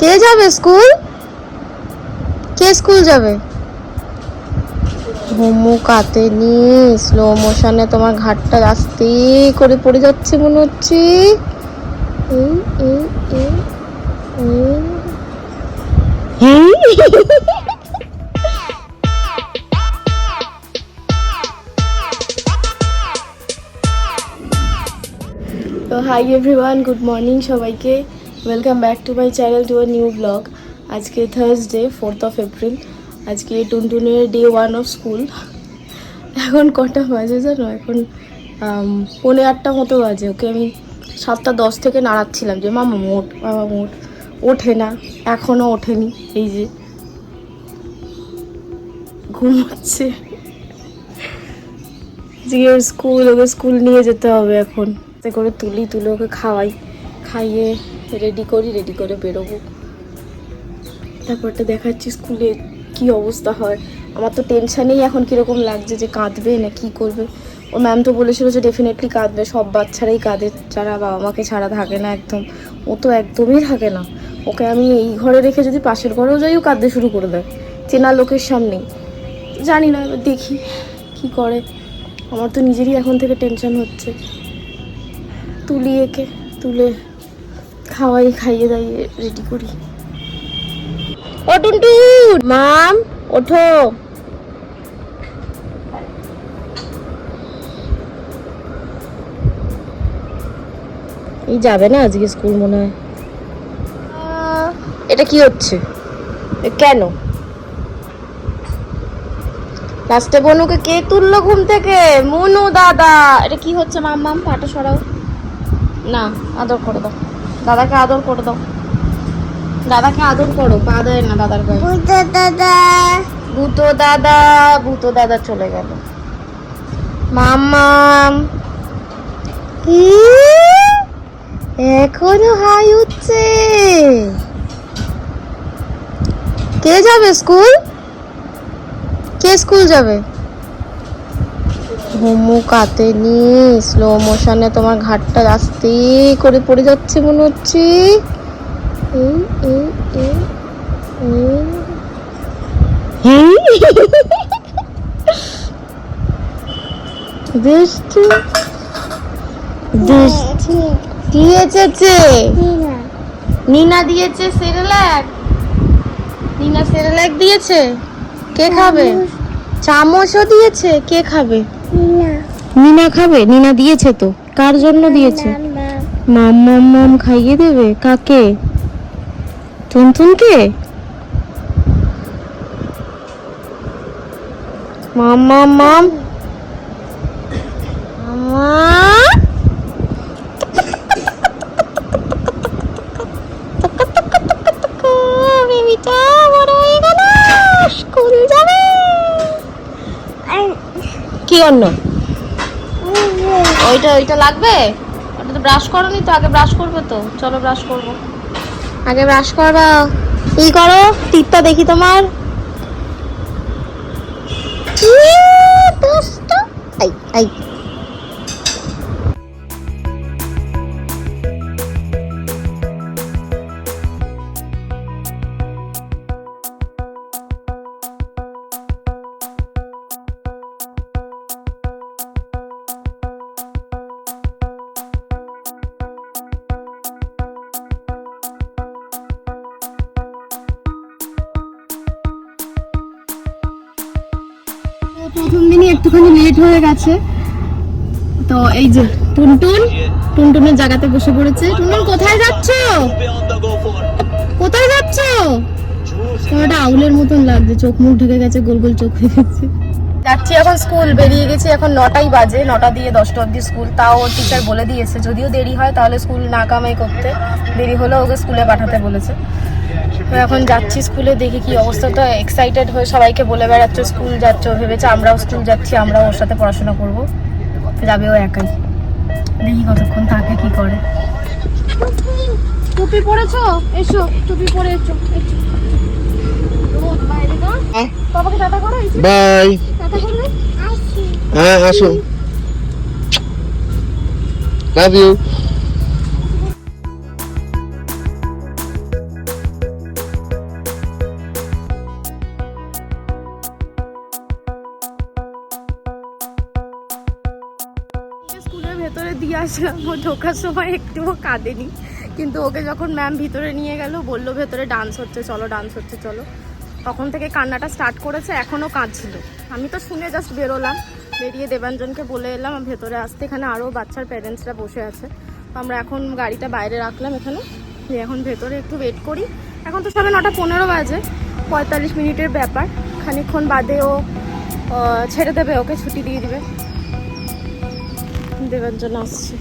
কে যাবে স্কুল? কে স্কুল যাবে? ঘুমু কাতে নি স্লো মোশনে তোমার ঘাটটা আস্তে করে পড়ে যাচ্ছে মনে হচ্ছে। এই এই এই এই তো হাই এভরিওয়ান, গুড মর্নিং সবাইকে। Welcome back to my channel, to a new blog. আজকে থার্সডে 4th এপ্রিল। আজকে টুনটুনের ডে 1 অফ স্কুল। এখন কটা বাজে জানো? এখন 8:45 মতো বাজে। ওকে আমি 7:10 থেকে নাড়াচ্ছিলাম যে মামা মোট, মামা মোট। ওঠে না, এখনও ওঠেনি। এই যে ঘুমোচ্ছে। আজকে স্কুল, ওকে স্কুল নিয়ে যেতে হবে এখন। করে তুলে ওকে খাইয়ে রেডি করে বেরোবো। তারপরটা দেখাচ্ছি স্কুলে কি অবস্থা হয়। আমার তো টেনশানেই এখন কীরকম লাগছে যে কাঁদবে না কি করবে। ও ম্যাম তো বলেছিল যে ডেফিনেটলি কাঁদবে, সব বাচ্চারাই কাঁদে যারা বাবা মাকে ছাড়া থাকে না একদম। ও তো একদমই থাকে না। ওকে আমি এই ঘরে রেখে যদি পাশের ঘরেও যাই ও কাঁদতে শুরু করে দেয়, চেনা লোকের সামনেই। জানি না, এবার দেখি কি করে। আমার তো নিজেরই এখন থেকে টেনশন হচ্ছে। তুলে খাইয়ে দাইয়ে রেডি করি। ও টুনটুন, মাম ওঠো। এই যাবে না আজকে স্কুল মনে হয়। এটা কি হচ্ছে? কেন লাস্টে বনুকে কে তুললো ঘুম থেকে? মুনু দাদা। এটা কি হচ্ছে? মাম পাটা সরাও না, আদর করে দাও দাদাকে, আদর করে দাও দাদাকে, আদর করো। পা দেয় না দাদার গায়ে। ভূতো দাদা চলে গেল। মাম্মাম কি এখনো হাই উঠছে? কে যাবে স্কুল? কে স্কুল যাবে? ঘুমু কাতে নি স্লো মোশনে তোমার ঘাটটা আস্তে করে পড়ে যাচ্ছে মনে হচ্ছে। এই এই এই দুষ্টু দিয়েছে নিনা দিয়েছে সেরেলাক দিয়েছে। কে খাবে? চামচও দিয়েছে। কে খাবে? নিনা খাবে। নিনা দিয়েছে তো। কার জন্য দিয়েছে? মাম খাইয়ে দেবে। কাকে? টুনটুনকে? মাম বেবিটা বড় হয়ে গেল, স্কুল যাবে। কি অন্য? ওইটা লাগবে? ওটা তো ব্রাশ করোনি তো, আগে ব্রাশ করবে তো। চলো ব্রাশ করবো, আগে ব্রাশ করবা। ই করো, টিপটা দেখি তোমার। আই প্রথম দিনই একটুখানি লেট হয়ে গেছে। তো এই যে টুনটুনের জায়গাতে বসে পড়েছে। টুনটুন কোথায় যাচ্ছ? তোমার আউলের মতন লাগছে, চোখ মুখ ঢেকে গেছে, গোল গোল চোখ হয়ে গেছে। যাচ্ছি এখন স্কুল, বেরিয়ে গেছি। এখন 9টাই বাজে, 9টা দিয়ে 10টা অব্দি স্কুল। তাও টিচার বলে দিয়েছে যদিও দেরি হয় তাহলে স্কুল না কামাই করতে, দেরি হলেও ওকে স্কুলে পাঠাতে বলেছে। তো এখন যাচ্ছি স্কুলে, দেখি কি অবস্থা। তো এক্সাইটেড হয়ে সবাইকে বলে বেড়াচ্ছ স্কুল যাচ্ছ, ভেবেছে আমরাও স্কুল যাচ্ছি, আমরাও ওর সাথে পড়াশোনা করবো। যাবে ও একাই, দেখি কতক্ষণ থাকে কি করে। টুপি পরেছো? এসো, টুপি পরে এসো। বাবাকে টাটা করো। বাই। টাটা করবে? হ্যাঁ আসো, লাভ ইউ। আসলাম, ও ঢোকার সময় একটুও কাঁদেনি, কিন্তু ওকে যখন ম্যাম ভিতরে নিয়ে গেল বললো ভেতরে ডান্স হচ্ছে চলো, ডান্স হচ্ছে চলো, তখন থেকে কান্নাটা স্টার্ট করেছে, এখনও কাঁদছিল। আমি তো শুনে জাস্ট বেরোলাম, বেরিয়ে দেবাঞ্জনকে বলে এলাম ভেতরে আসতে, এখানে আরও বাচ্চার প্যারেন্টসরা বসে আছে। তো আমরা এখন গাড়িটা বাইরে রাখলাম এখানে, এখন ভেতরে একটু ওয়েট করি। এখন তো সবে 9:15 বাজে, 45 মিনিটের ব্যাপার, খানিকক্ষণ বাদে ও ছেড়ে দেবে, ওকে ছুটি দিয়ে দিবে। দেবাঞ্জন আসছে।